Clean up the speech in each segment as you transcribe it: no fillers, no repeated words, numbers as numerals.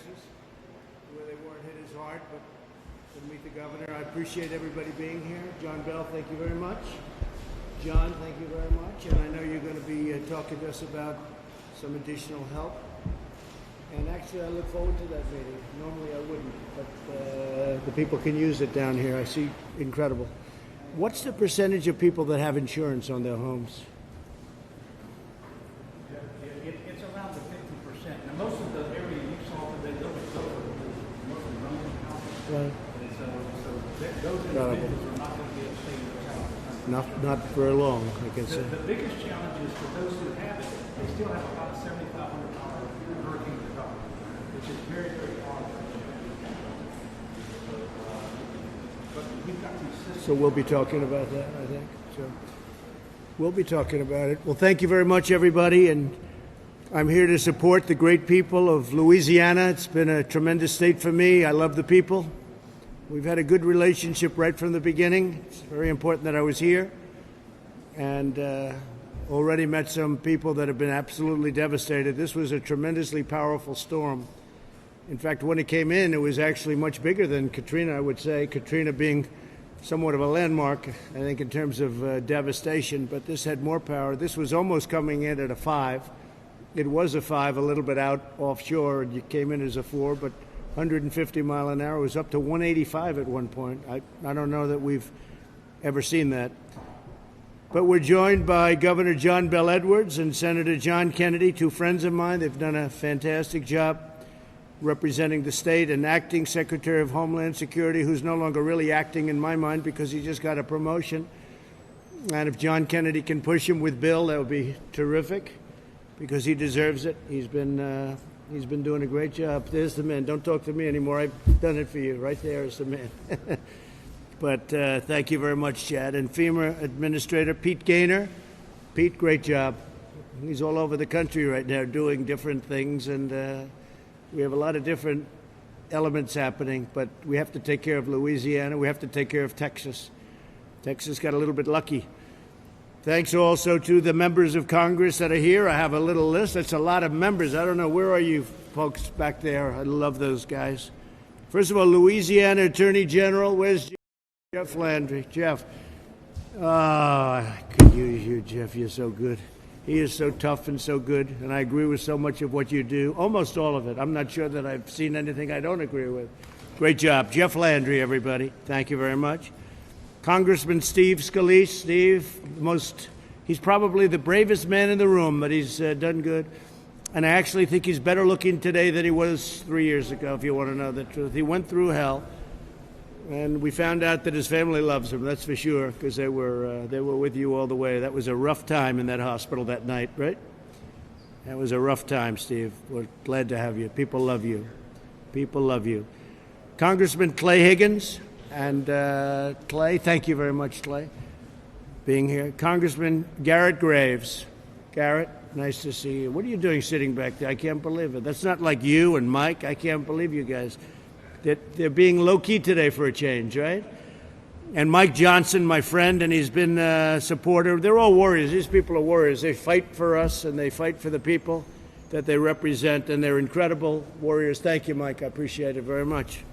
Texas, where they weren't hit as hard, but to meet the governor. I appreciate everybody being here. John Bell, thank you very much. John, thank you very much. And I know you're going to be talking to us about some additional help. And actually, I look forward to that meeting. Normally I wouldn't, but the people can use it down here. I see incredible. What's the percentage of people that have insurance on their homes? It's around the 50%. Now, most of the area you saw today, those are mostly rental houses. Right. So those individuals are not going to be able to stay in those houses. Not for long, I can say. The biggest challenge is for those who have it, they still have about $7,500 hurricane recovery, which is very, very hard. But we've got these systems. So we'll be talking about that, I think. So we'll be talking about it. Well, thank you very much, everybody. And I'm here to support the great people of Louisiana. It's been a tremendous state for me. I love the people. We've had a good relationship right from the beginning. It's very important that I was here. And already met some people that have been absolutely devastated. This was a tremendously powerful storm. In fact, when it came in, it was actually much bigger than Katrina, I would say. Katrina being somewhat of a landmark, I think, in terms of devastation. But this had more power. This was almost coming in at a 5. It was a 5, a little bit out offshore, and you came in as a 4, but 150 mile an hour. It was up to 185 at one point. I don't know that we've ever seen that. But we're joined by Governor John Bell Edwards and Senator John Kennedy, two friends of mine. They've done a fantastic job representing the state, and acting Secretary of Homeland Security, who's no longer really acting in my mind because he just got a promotion. And if John Kennedy can push him with Bill, that would be terrific because he deserves it. He's been doing a great job. There's the man. Don't talk to me anymore. I've done it for you. Right there is the man. But thank you very much, Chad. And FEMA Administrator Pete Gaynor. Pete, great job. He's all over the country right now doing different things, and we have a lot of different elements happening, but we have to take care of Louisiana. We have to take care of Texas. Texas got a little bit lucky. Thanks also to the members of Congress that are here. I have a little list. That's a lot of members. I don't know. Where are you folks back there? I love those guys. First of all, Louisiana Attorney General. Where's Jeff Landry? Jeff. Oh, I could use you, Jeff. You're so good. He is so tough and so good, and I agree with so much of what you do. Almost all of it. I'm not sure that I've seen anything I don't agree with. Great job. Jeff Landry, everybody. Thank you very much. Congressman Steve Scalise. Steve, he's probably the bravest man in the room, but he's done good. And I actually think he's better looking today than he was 3 years ago, if you want to know the truth. He went through hell, and we found out that his family loves him, that's for sure, because they were with you all the way. That was a rough time in that hospital that night, right? That was a rough time, Steve. We're glad to have you. People love you. People love you. Congressman Clay Higgins. And Clay, thank you very much, Clay, being here. Congressman Garrett Graves. Garrett, nice to see you. What are you doing sitting back there? I can't believe it. That's not like you and Mike. I can't believe you guys. They're being low-key today for a change, right? And Mike Johnson, my friend, and he's been a supporter. They're all warriors. These people are warriors. They fight for us, and they fight for the people that they represent, and they're incredible warriors. Thank you, Mike. I appreciate it very much.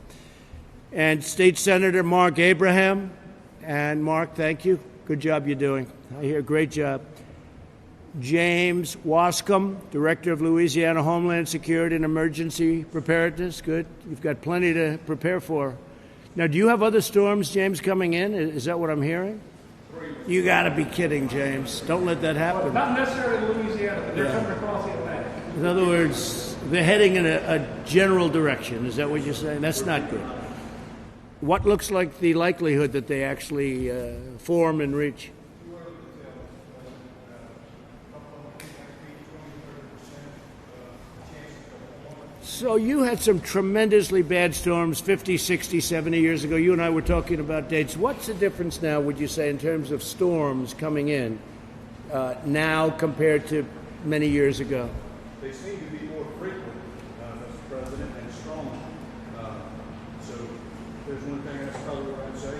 And State Senator Mark Abraham. And Mark, thank you. Good job you're doing. I hear great job. James Wascom, Director of Louisiana Homeland Security and Emergency Preparedness. Good. You've got plenty to prepare for. Now, do you have other storms, James, coming in? Is that what I'm hearing? You got to be kidding, James. Don't let that happen. Well, not necessarily Louisiana, but they're coming across the Atlantic. In other words, they're heading in a general direction. Is that what you're saying? That's not good. What looks like the likelihood that they actually form and reach? So you had some tremendously bad storms 50, 60, 70 years ago. You and I were talking about dates. What's the difference now, would you say, in terms of storms coming in now compared to many years ago? They seem to be more frequent, Mr. President, and strong. So there's one thing that's probably what I'd say.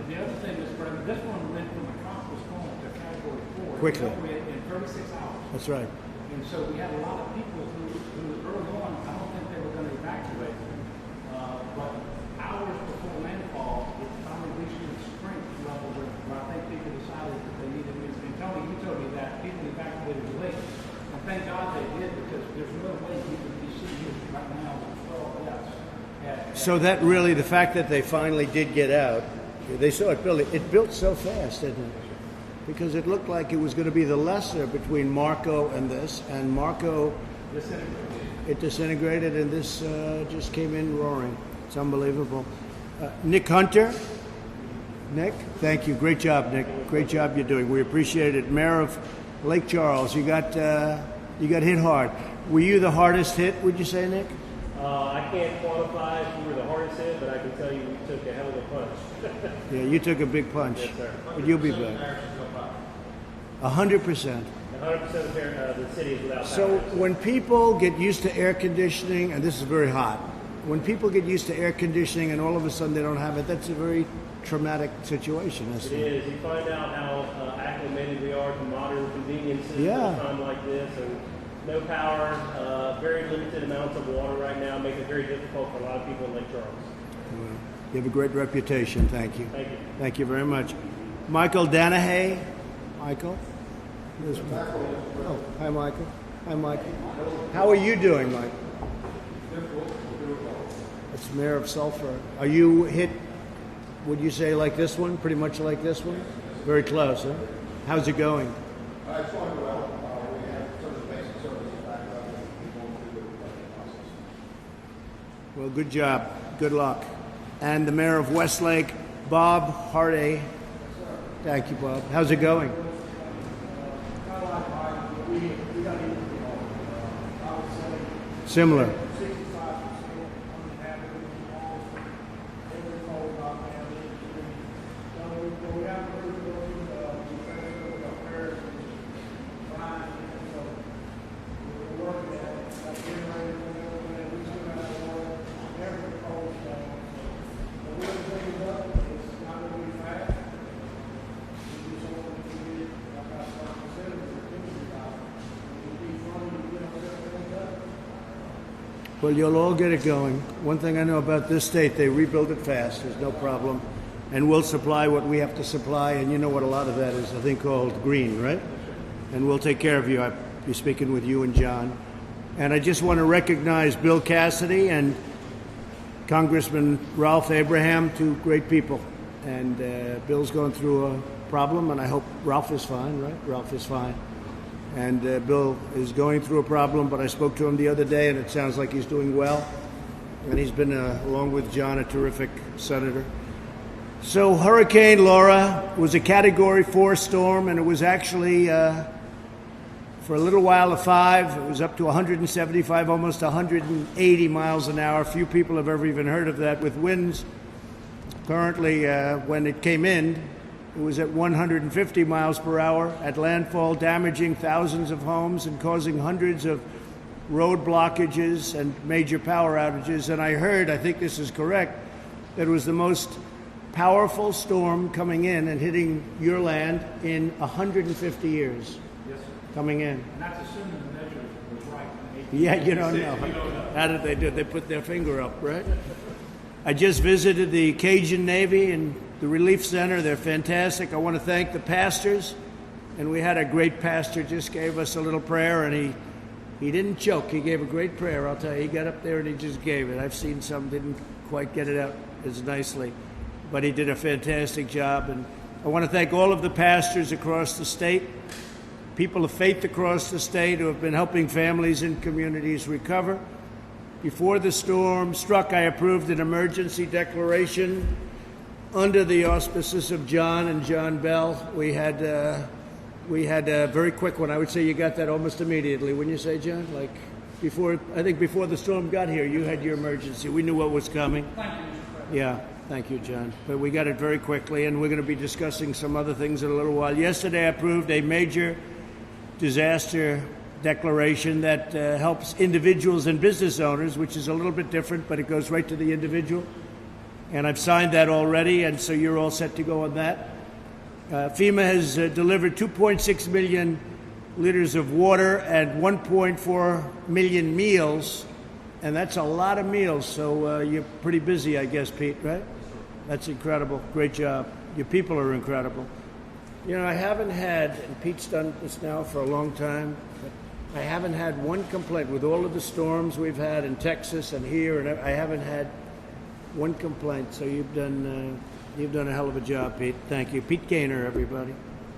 The other thing, Mr. President, this one went from a tropical storm to Category 4. Quickly. In 36 hours. That's right. And so we had a lot of people who early on, I don't think they were going to evacuate So that really, the fact that they finally did get out, they saw it build. It built so fast, didn't it? Because it looked like it was going to be the lesser between Marco and this, and Marco, it disintegrated, and this just came in roaring. It's unbelievable. Nick Hunter. Nick, thank you. Great job, Nick. Great job you're doing. We appreciate it. Mayor of Lake Charles, you got hit hard. Were you the hardest hit, would you say, Nick? I can't quantify if you were the hardest hit, but I can tell you we took a hell of a punch. Yeah, you took a big punch. Yes, sir. But you'll be back. 100%. 100% of the city is without power. So when people get used to air conditioning, and this is very hot, when people get used to air conditioning and all of a sudden they don't have it, that's a very traumatic situation. It is. You find out how acclimated we are to modern conveniences at a time like this, and no power, very limited amounts of water right now make it very difficult for a lot of people in Lake Charles. Well, you have a great reputation. Thank you. Thank you. Thank you very much. Michael Danahay. Michael? Oh, hi, Michael. Hi, Michael. How are you doing, Mike? It's Mayor of Sulphur. Are you hit, would you say, like this one? Pretty much like this one? Very close, huh? How's it going? It's going well. We have sort of basic services back up and people through the process. Well, good job. Good luck. And the Mayor of Westlake, Bob Hardy. Thank you, Bob. How's it going? Similar. Well, you'll all get it going. One thing I know about this state, they rebuild it fast. There's no problem. And we'll supply what we have to supply. And you know what a lot of that is, a thing called green, right? And we'll take care of you. I'll be speaking with you and John. And I just want to recognize Bill Cassidy and Congressman Ralph Abraham, two great people. And Bill's going through a problem, and I hope Ralph is fine, right? Ralph is fine. And Bill is going through a problem, but I spoke to him the other day, and it sounds like he's doing well. And he's been, along with John, a terrific senator. So Hurricane Laura was a Category 4 storm, and it was actually, for a little while, a 5. It was up to 175, almost 180 miles an hour. Few people have ever even heard of that, with winds. Currently, when it came in, it was at 150 miles per hour at landfall, damaging thousands of homes and causing hundreds of road blockages and major power outages. And I heard, I think this is correct, that it was the most powerful storm coming in and hitting your land in 150 years. Yes, sir. Coming in. And that's assuming the measure was right. Yeah, you don't know. How did they do it? They put their finger up, right? I just visited the Cajun Navy and the Relief Center. They're fantastic. I want to thank the pastors. And we had a great pastor just gave us a little prayer, and he didn't choke. He gave a great prayer, I'll tell you. He got up there and he just gave it. I've seen some didn't quite get it out as nicely, but he did a fantastic job. And I want to thank all of the pastors across the state, people of faith across the state who have been helping families and communities recover. Before the storm struck, I approved an emergency declaration under the auspices of John and John Bell. We had a very quick one. I would say you got that almost immediately. Wouldn't you say, John? Like before the storm got here, you had your emergency. We knew what was coming. Thank you, Mr. President. Yeah, thank you, John. But we got it very quickly, and we're going to be discussing some other things in a little while. Yesterday, I approved a major disaster declaration that helps individuals and business owners, which is a little bit different, but it goes right to the individual. And I've signed that already, and so you're all set to go on that. FEMA has delivered 2.6 million liters of water and 1.4 million meals, and that's a lot of meals. So you're pretty busy, I guess, Pete, right? That's incredible. Great job. Your people are incredible. You know, I haven't had, and Pete's done this now for a long time, but I haven't had one complaint with all of the storms we've had in Texas and here, and I haven't had One complaint. So you've done a hell of a job, Pete. Thank you. Pete Gaynor, everybody.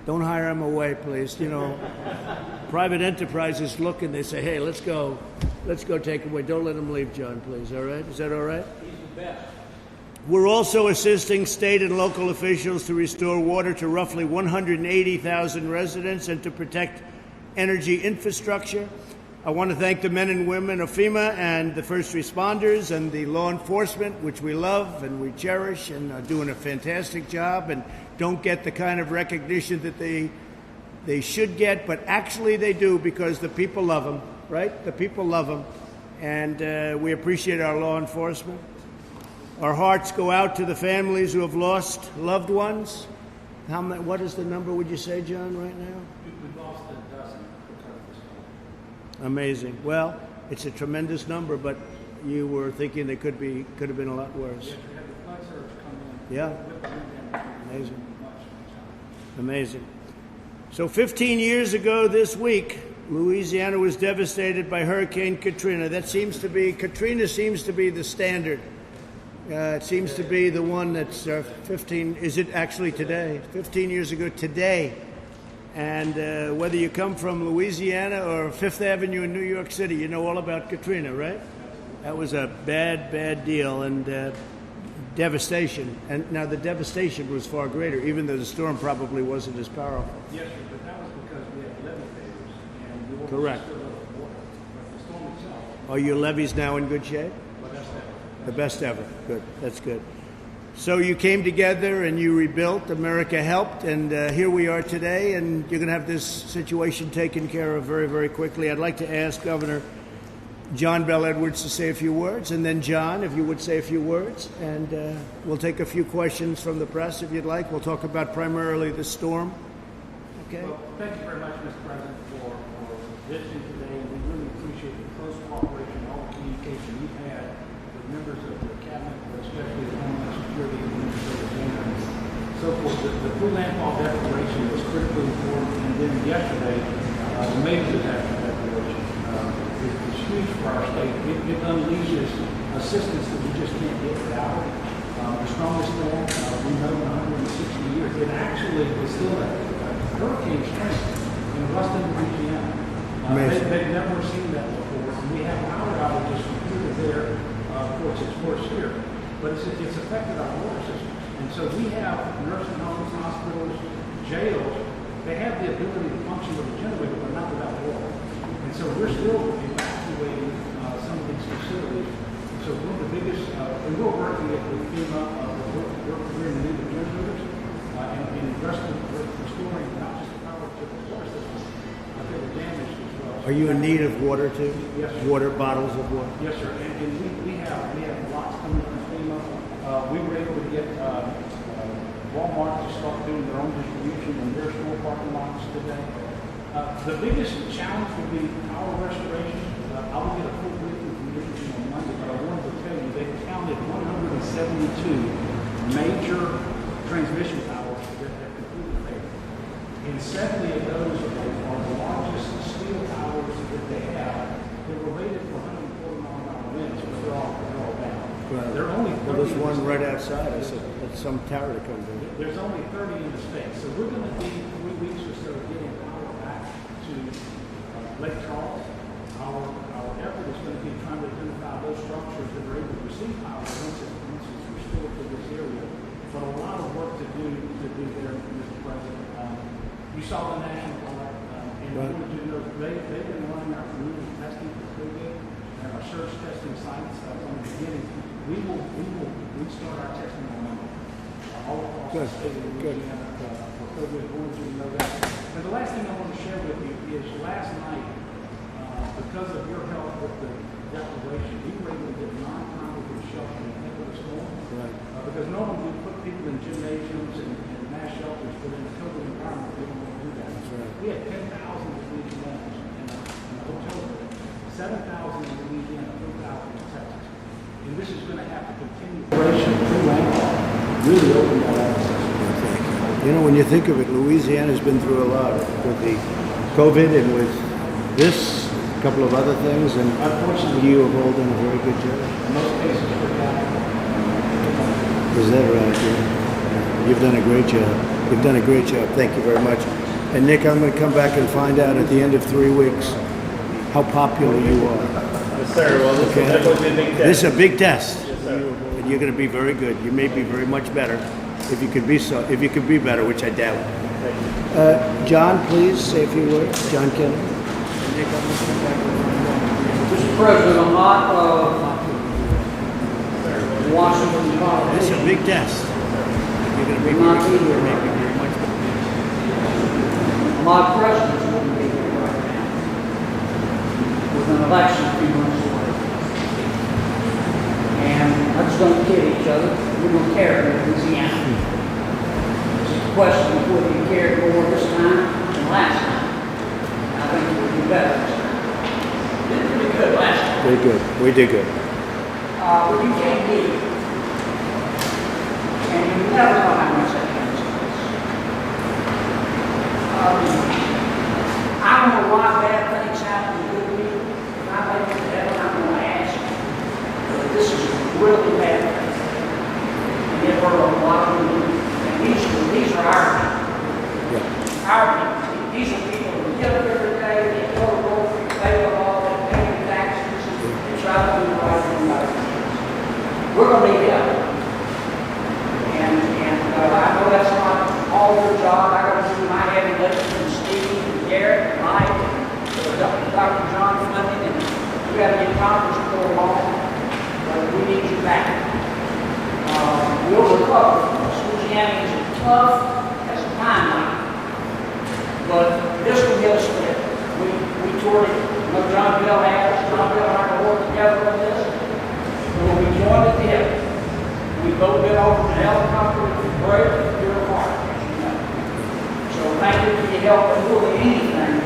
Don't hire him away, please. You know, private enterprises look and they say, hey, let's go take him away. Don't let him leave, John, please. All right? Is that all right? He's the best. We're also assisting state and local officials to restore water to roughly 180,000 residents and to protect energy infrastructure. I want to thank the men and women of FEMA and the first responders and the law enforcement, which we love and we cherish and are doing a fantastic job and don't get the kind of recognition that they should get, but actually they do because the people love them, right? The people love them, and we appreciate our law enforcement. Our hearts go out to the families who have lost loved ones. What is the number, would you say, John, right now? We've lost a dozen because of this storm. Amazing. Well, it's a tremendous number, but you were thinking they could have been a lot worse. Yes, we had the flood surge come in. Yeah. With the wind damage. Amazing. Much. Amazing. So 15 years ago this week, Louisiana was devastated by Hurricane Katrina. Katrina seems to be the standard. It seems to be the one that's 15, is it actually today? 15 years ago today. And whether you come from Louisiana or Fifth Avenue in New York City, you know all about Katrina, right? That was a bad, bad deal and devastation. And now the devastation was far greater, even though the storm probably wasn't as powerful. Yes, sir, but that was because we had levee failures and the water Correct. was still over water. But the storm itself, Are your levees now in good shape? but that's that. The best ever. Good. That's good. So you came together and you rebuilt. America helped, and here we are today. And you're going to have this situation taken care of very, very quickly. I'd like to ask Governor John Bell Edwards to say a few words, and then John, if you would say a few words, and we'll take a few questions from the press if you'd like. We'll talk about primarily the storm. Okay. Well, thank you very much, Mr. President, for visiting today. We really appreciate the close cooperation and all the communication you've had with members of the cabinet, but especially the Homeland Security Administrative and so forth. The full landfall declaration was critically important, and then yesterday, the major disaster declaration is huge for our state. It unleashes assistance that we just can't get without it. The strongest storm we know in 160 years. It actually is still a hurricane strength in Ruston, Louisiana. They've never seen that before. And we have power outages from here to there. Of course, it's worse here, but it's affected our water system. And so we have nursing homes, hospitals, jails. They have the ability to function with a generator, but not without water. And so we're still evacuating some of these facilities. So one of the biggest, and we're working with FEMA, we're in the need of generators, and restoring not just the power to the water system, but the damage as well. Are you in need of water too? Yes, sir. Water, bottles of water? Yes, sir. And we have lots coming from FEMA. We were able to get Walmart to start doing their own distribution in their store parking lots today. The biggest challenge will be power restoration. I will get a full briefing from you on Monday, but I wanted to tell you they counted 172 major transmission towers that have completely failed. And 70 of those are the largest steel towers that they have. They were rated for 140-mile-an-hour winds, but they're all down. Right. There are only Well, 30 there's in the one state. right outside. I said, that's some tower to come to. There's only 30 in the state, so we're going to need 3 weeks or so getting power back to Lake Charles. Our effort is going to be trying to identify those structures that are able to receive power once it's restored to this area. But a lot of work to do there, Mr. President. You saw the National Guard, and I wanted you to know they've been running our community testing for COVID and our surge testing sites from the beginning. We will restart our testing on Monday. All across the state of Louisiana for COVID. I wanted you to know that. And the last thing I want to share with you is last night, because of your help with the declaration, we were able to get non-congregate shelter in the storm. Right. Because normally we put people in gymnasiums and mass shelters, but in a COVID environment, we don't want to do that. That's right. We had 10,000 Louisianans in a hotel room, 7,000 in Louisiana, 3,000 in Texas. And this is going to have to continue. Really open that up. You know, when you think of it, Louisiana's been through a lot with the COVID and with this, a couple of other things, and Unfortunately, you have all done a very good job. in most cases, we're down. Is that right? Yeah. You've done a great job. You've done a great job. Thank you very much. And Nick, I'm going to come back and find out at the end of 3 weeks how popular you are. Yes, sir. Well, this will definitely be a big test. This is a big test. Yes, sir. And you're going to be very good. You may be very much better if you could be so. If you could be better, which I doubt. Thank you. John, please say a few words. John Kelly. And Nick, I'm going to come back and find out. Mr. President, I'm not Washington This is a politician. big test. You're going to be Not very good. either. You may be very much better. My president's going to be here right now with an election a few months away. And I just don't kid each other. We're going to care in Louisiana. It's a question of whether you cared more this time than last time. I think we'll do better this time. We did pretty good last time. We did good. We did good. But you can't beat it. And you never know how much that comes to us. I don't know why bad things happen to good people. If I make it to heaven, I'm going to ask you. But this is a really bad thing. And it hurt a lot of people. And these are our people. Yeah. Our people. These are people who get up every day, they go to work, they pay the law, they pay the taxes, they try to do the right thing by their kids. We're going to need help. And I know that's not all your job. I got to do my heavy lifting, and Steve, and Garrett, and Mike, and Dr. John Fleming, and we got to get Congress to go along. But we need you back. We'll recover from this. Louisiana is tough as a timeline. But this will get us there. We toured it. You know, John Bell has. John Bell and I can work together on this. When we joined at the hip, we both been over the helicopter with the break and your heart, as you know. So thank you for your help in doing anything.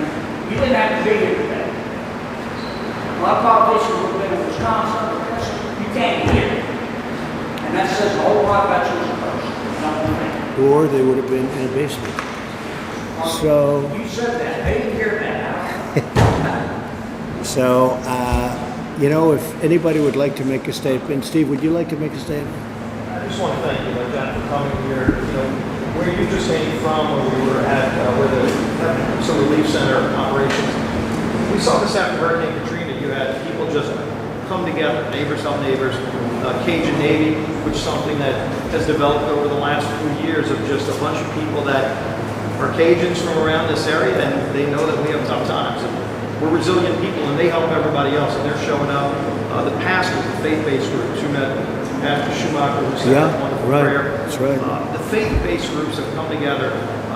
You didn't have to be here today. A lot of politicians would have been in Wisconsin, but you can't be here. And that says a whole lot about you as a person. Not one thing. Or they would have been in a basement. So, You said that. They didn't hear that. you know, if anybody would like to make a statement, Steve, would you like to make a statement? I just want to thank you, John, for coming here. You know, where you just came from, where we were at, where the some relief center operations. We saw this after Hurricane Katrina. You had people just come together, neighbors help neighbors. Cajun Navy, which is something that has developed over the last few years of just a bunch of people that are Cajuns from around this area, and they know that we have tough times. And we're resilient people, and they help everybody else, and they're showing up. The pastors, the faith-based groups, you met Pastor Schumacher, who said a wonderful prayer. That's right. The faith-based groups have come together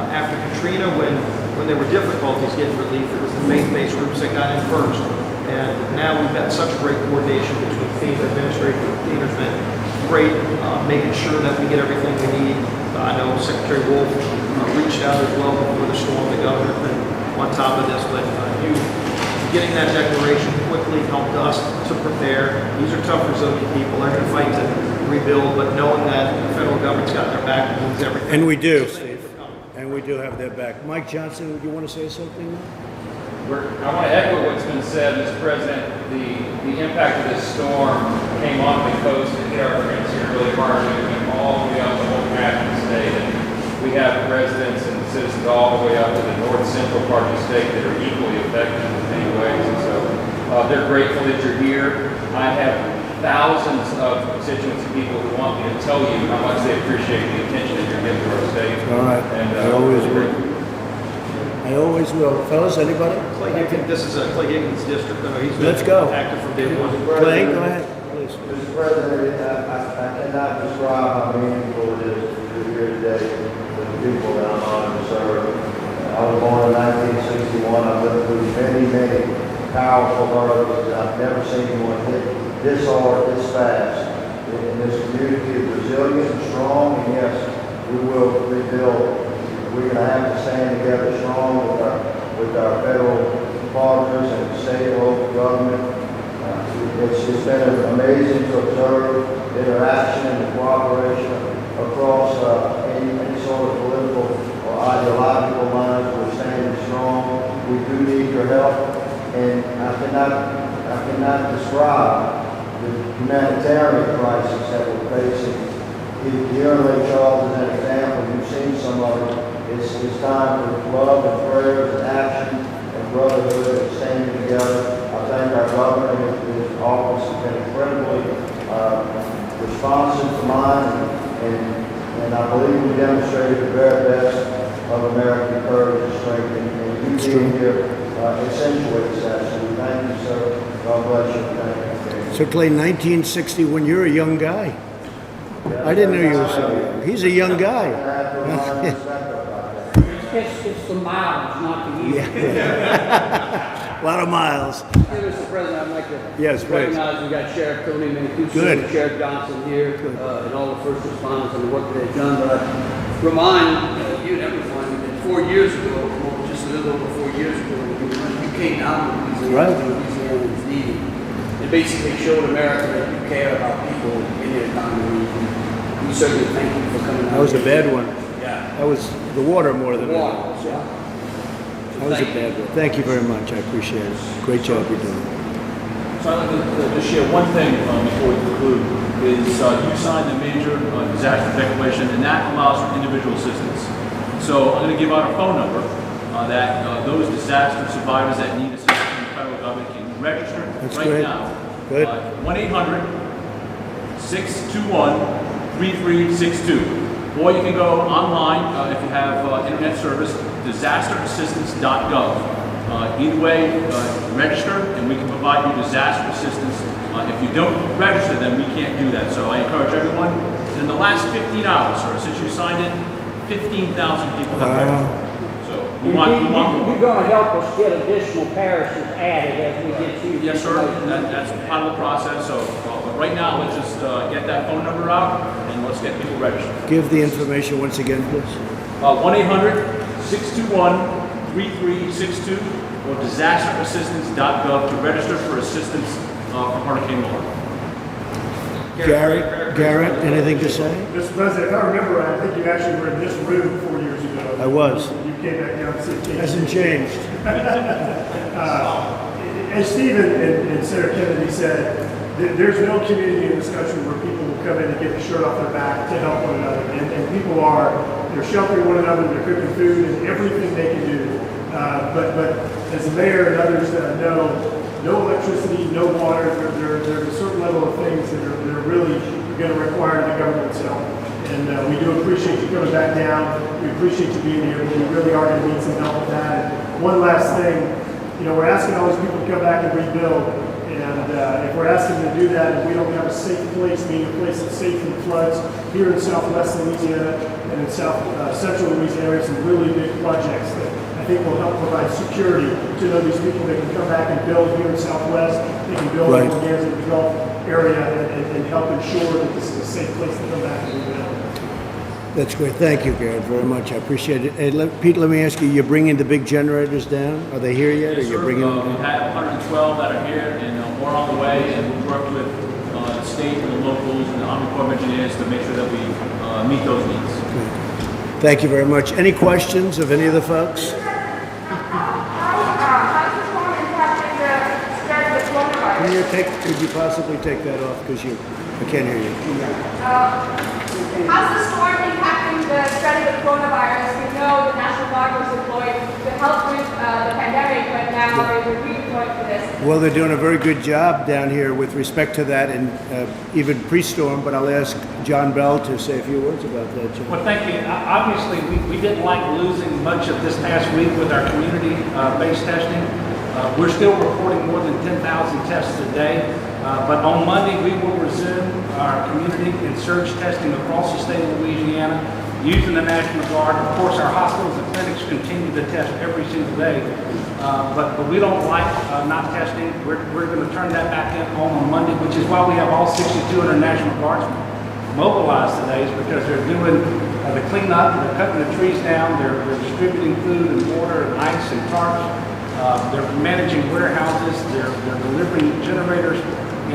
after Katrina when there were difficulties getting relief. It was the faith-based groups that got in first. And now we've got such great coordination between FEMA administration. FEMA's been great, making sure that we get everything we need. I know Secretary Wolf reached out as well before the storm. The governor's been on top of this, but you getting that declaration quickly helped us to prepare. These are tough, resilient people. They're going to fight to rebuild, but knowing that the federal government's got their back means everything. And we do, Steve. And we do have their back. Mike Johnson, would you want to say something now? I want to echo what's been said, Mr. President. The impact of this storm came on the coast and hit our friends here really hard. It went all the way up the whole map of the state. And we have residents and citizens all the way up to the north central part of the state that are equally affected in many ways. And so they're grateful that you're here. I have thousands of constituents and people who want me to tell you how much they appreciate the attention that you're giving to our state. All right. And I always will. I always will. Fellas, anybody? Clay Higgins, this is Clay Higgins' district. I know he's been Let's go. active from day one. Clay, go ahead, please. Mr. President, I cannot describe how meaningful it is to be here today with the people that I'm honored to serve. I was born in 1961. I've lived through many powerful hurricanes. I've never seen anyone hit this hard, this fast. And this community is resilient and strong, and yes, we will rebuild. We're going to have to stand together strong with our federal partners and state and local government. It's been amazing to observe interaction and cooperation across any sort of political or ideological lines. We're standing strong. We do need your help, and I cannot describe the humanitarian crisis that we're facing here in Lake Charles is an example. You've seen some of it. It's time for love and prayers and action and brotherhood and standing together. I thank our governor and his office has been incredibly responsive to mine, and I believe we demonstrated the very best of American courage and strength, and you being here accentuates that. So we thank you, sir. God bless you. Thank you. So Clay, 1960, when you're a young guy. I didn't know you were so young. He's a young guy. It's the miles, not the years. A lot of miles. Mr. President, I'd like to Yes, please. recognize we got Sheriff Tony Mancuso Good. and Sheriff Johnson here, and all the first responders and the work that they've done. But I remind you and everyone that 4 years ago, or just a little over 4 years ago, when you came down to Louisiana, Right. Louisiana was needed. It basically showed America that you care about people in the economy. We certainly thank you for coming out. That was a bad one. Yeah. That was the water more than anything. Water, yeah. That was a bad one. Thank you very much. I appreciate it. Great job you're doing. So I'd like to just share one thing before we conclude, is you signed the major disaster declaration, and that allows for individual assistance. So I'm going to give out a phone number that those disaster survivors that need assistance from the federal government can register That's right great. now. Good. 1-800-621-3362. Or you can go online if you have internet service, disasterassistance.gov. Either way, register and we can provide you disaster assistance. If you don't register, then we can't do that. So I encourage everyone. In the last 15 hours, sir, since you signed it, 15,000 people have registered. So we want You're more. going to help us get additional parishes added as we get to. Yes, sir. That's part of the process. So but right now, let's just get that phone number out and let's get people registered. Give the information once again, please. 1-800-621-3362 or disasterassistance.gov to register for assistance from Hurricane Laura. Garrett, anything to say? Mr. President, if I remember right, I think you actually were in this room 4 years ago. I was. You came back down to see. Hasn't changed. As Stephen and Senator Kennedy said, there's no community in this country where people will come in and get the shirt off their back to help one another. And people they're sheltering one another, they're cooking food and everything they can do. But as the mayor and others know, no electricity, no water, there's a certain level of things that are really going to require the government's help. And we do appreciate you coming back down. We appreciate you being here, but we really are going to need some help with that. And one last thing, we're asking all these people to come back and rebuild. And if we're asking them to do that, and we don't have a safe place, meaning a place that's safe from floods, here in southwest Louisiana and in central Louisiana, we have some really big projects that I think will help provide security to these people that can come back and build here in southwest. They can build in the Gulf area and help ensure that this is a safe place to come back and rebuild. That's great. Thank you, Garrett, very much. I appreciate it. Hey, Pete, let me ask you, you're bringing the big generators down? Are they here yet? Yes, or you're sir. bringing them We down? have 112 that are here and more on the way, and we work with the state and the locals and the Army Corps of Engineers to make sure that we meet those needs. Good. Thank you very much. Any questions of any of the folks? Could you possibly take that off because I can't hear you. How's the storm impacting the spread of the coronavirus? We know the National Guard was deployed to help with the pandemic, but now they're redeployed for this. Well, they're doing a very good job down here with respect to that, and even pre-storm, but I'll ask John Bell to say a few words about that, John. Well, thank you. Obviously, we didn't like losing much of this past week with our community-based testing. We're still reporting more than 10,000 tests a day, but on Monday we will resume our community and surge testing across the state of Louisiana using the National Guard. Of course, our hospitals and clinics continue to test every single day, but we don't like not testing. We're going to turn that back on Monday, which is why we have all 6,200 National Guardsmen mobilized today, is because they're doing the cleanup, they're cutting the trees down, they're distributing food and water and ice and tarps. They're managing warehouses, they're delivering generators,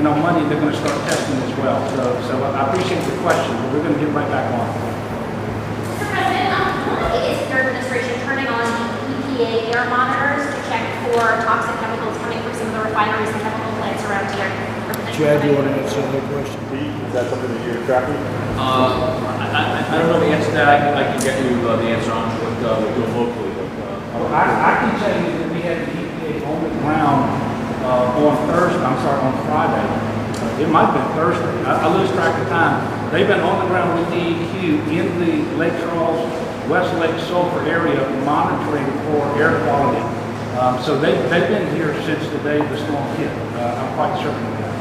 and on Monday they're going to start testing as well. So I appreciate the question, but we're going to get right back on. Mr. President, why is your administration turning on the EPA air monitors to check for toxic chemicals coming from some of the refineries and chemical plants around here, or Chad, you want to answer that question? Is that something that you're tracking? I don't know the answer to that. I can get you the answer on what we're doing locally. Well, I can tell you that we had the EPA on the ground on Friday. It might have been Thursday. I lose track of time. They've been on the ground with DEQ in the Lake Charles, West Lake Sulphur area monitoring for air quality. So they've been here since the day the storm hit. I'm quite certain of that.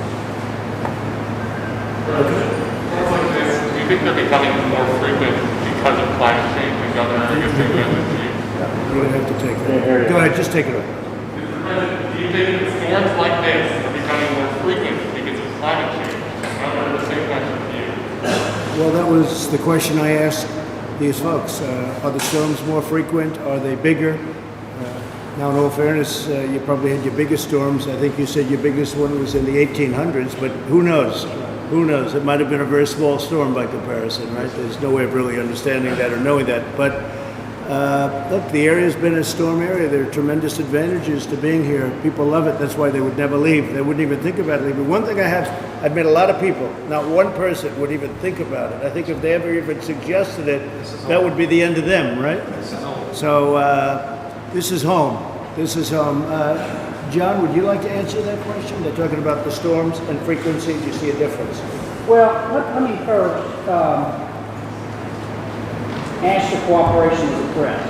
Do you think they're becoming more frequent because of climate change and Governor You're going to have to take it. Go ahead, just take it over. Do you think that storms like this are becoming more frequent because of climate change? I'm the same question to you. Well, that was the question I asked these folks. Are the storms more frequent? Are they bigger? Now, in all fairness, you probably had your biggest storms. I think you said your biggest one was in the 1800s, but who knows? Who knows? It might have been a very small storm by comparison, right? There's no way of really understanding that or knowing that. But look, the area's been a storm area. There are tremendous advantages to being here. People love it. That's why they would never leave. They wouldn't even think about leaving. One thing I've met a lot of people, not one person would even think about it. I think if they ever even suggested it, that would be the end of them, right? So this is home. This is home. John, would you like to answer that question? They're talking about the storms and frequency. Do you see a difference? Well, let me first ask for cooperation of the press.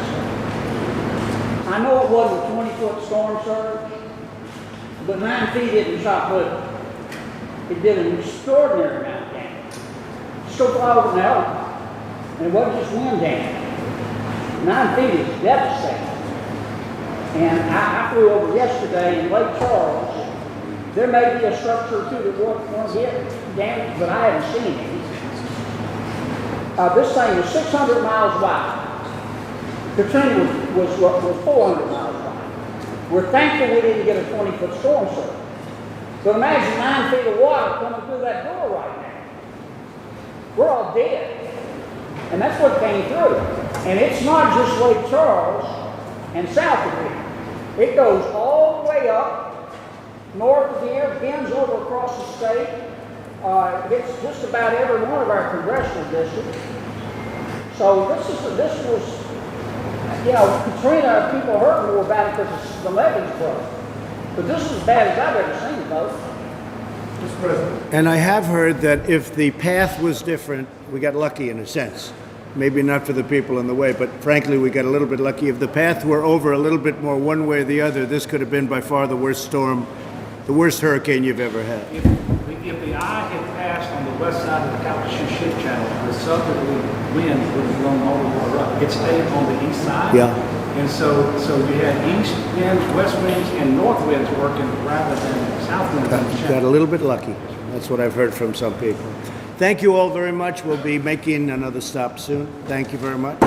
I know it wasn't a 20-foot storm surge, but 9 feet isn't shot put. It did an extraordinary amount of damage. Still fly over an elephant, and it wasn't just wind damage. 9 feet is devastating. And I flew over yesterday in Lake Charles. There may be a structure or two that won't get damaged, but I haven't seen it. This thing was 600 miles wide. Katrina was 400 miles wide. We're thankful we didn't get a 20-foot storm surge. But imagine 9 feet of water coming through that door right now. We're all dead. And that's what came through. And it's not just Lake Charles and south of here. It goes all the way up north of here, bends over across the state, hits just about every one of our congressional districts. So this was, you know, Katrina, people heard more about it because the levees broke. But this is as bad as I've ever seen it, folks. Mr. President. And I have heard that if the path was different, we got lucky in a sense. Maybe not for the people in the way, but frankly, we got a little bit lucky. If the path were over a little bit more one way or the other, this could have been by far the worst storm, the worst hurricane you've ever had. If the eye had passed on the west side of the Calcasieu Ship Channel, the southerly wind would have blown all the water up. It stayed on the east side. Yeah. And so you had east winds, west winds, and north winds working rather than south winds on the channel. Got a little bit lucky. That's what I've heard from some people. Thank you all very much. We'll be making another stop soon. Thank you very much.